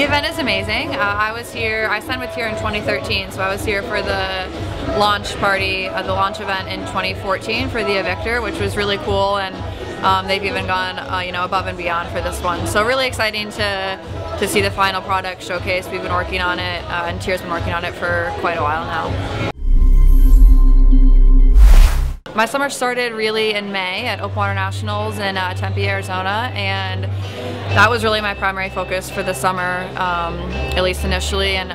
The event is amazing. I signed with here in 2013, so I was here for the launch party, the launch event in 2014 for the Evictor, which was really cool, and they've even gone above and beyond for this one. So really exciting to see the final product showcase. We've been working on it, and Tier's been working on it for quite a while now. My summer started really in May at Open Water Nationals in Tempe, Arizona, and that was really my primary focus for the summer, at least initially, and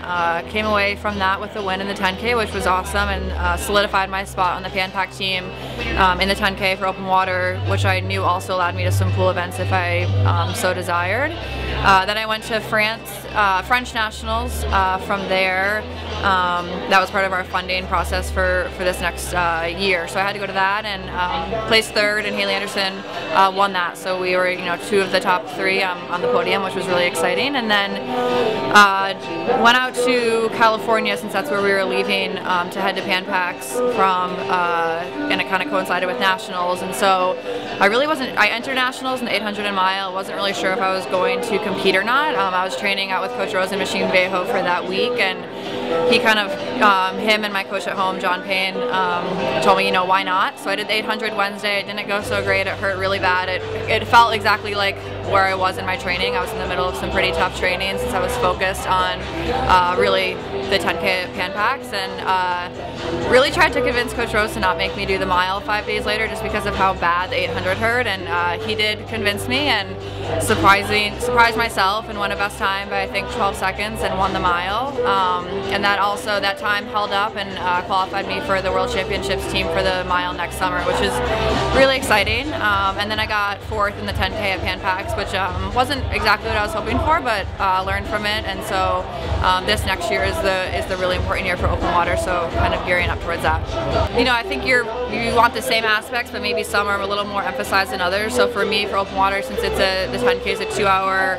came away from that with a win in the 10K, which was awesome, and solidified my spot on the Pan Pac team in the 10K for open water, which I knew also allowed me to some pool events if I so desired. Then I went to French Nationals. From there, that was part of our funding process for this next year, so I had to go to that, and placed third, and Haley Anderson won that, so we were two of the top three on the podium, which was really exciting. And then went out to California, since that's where we were leaving, to head to Pan Pacs and it kind of coincided with Nationals, and so I entered Nationals in the 800 and mile, wasn't really sure if I was going to compete or not. I was training out with Coach Rose and Machine Bejo for that week, and he kind of, him and my coach at home, John Payne, told me, why not? So I did the 800 Wednesday. It didn't go so great. It hurt really bad. It felt exactly like where I was in my training. I was in the middle of some pretty tough training since I was focused on really the 10K at Pan Pacs, and really tried to convince Coach Rose to not make me do the mile 5 days later just because of how bad the 800 hurt, and he did convince me and surprised myself and won a best time by I think 12 seconds and won the mile. And that time held up and qualified me for the World Championships team for the mile next summer, which is really exciting. And then I got fourth in the 10K at Pan Pacs, which wasn't exactly what I was hoping for, but learned from it. And so this next year is the really important year for open water, so kind of gearing up towards that. I think you want the same aspects, but maybe some are a little more emphasized than others. So for me, for open water, since the 10K is a 2-hour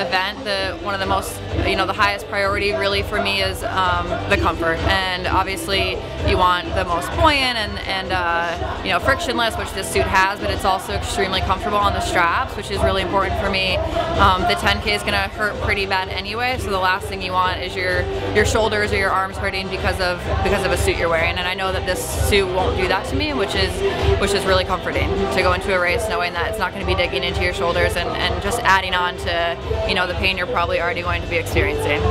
event, one of the most, the highest priority really for me is the comfort. And obviously you want the most buoyant and frictionless, which this suit has, but it's also extremely comfortable on the straps, which is really important for me. The 10K is going to hurt pretty bad anyway, so the last thing you want is your shoulders or your arms hurting because of a suit you're wearing. And I know that this suit won't do that to me, which is really comforting to go into a race knowing that it's not going to be digging into your shoulders and just adding on to the pain you're probably already going to be experiencing.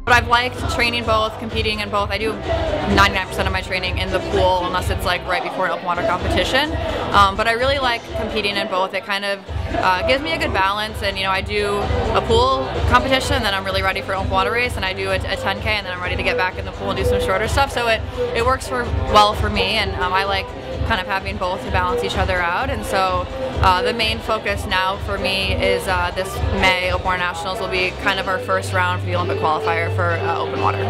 But I've liked training both, competing in both. I do 99% of my training in the pool, unless it's like right before an open water competition. But I really like competing in both. It kind of gives me a good balance, and I do a pool competition, then I'm really ready for an open water race, and I do a 10K, and then I'm ready to get back in the pool and do some shorter stuff. So it works well for me, and I like kind of having both to balance each other out. And so the main focus now for me is this May Open Water Nationals will be kind of our first round for the Olympic qualifier for open water.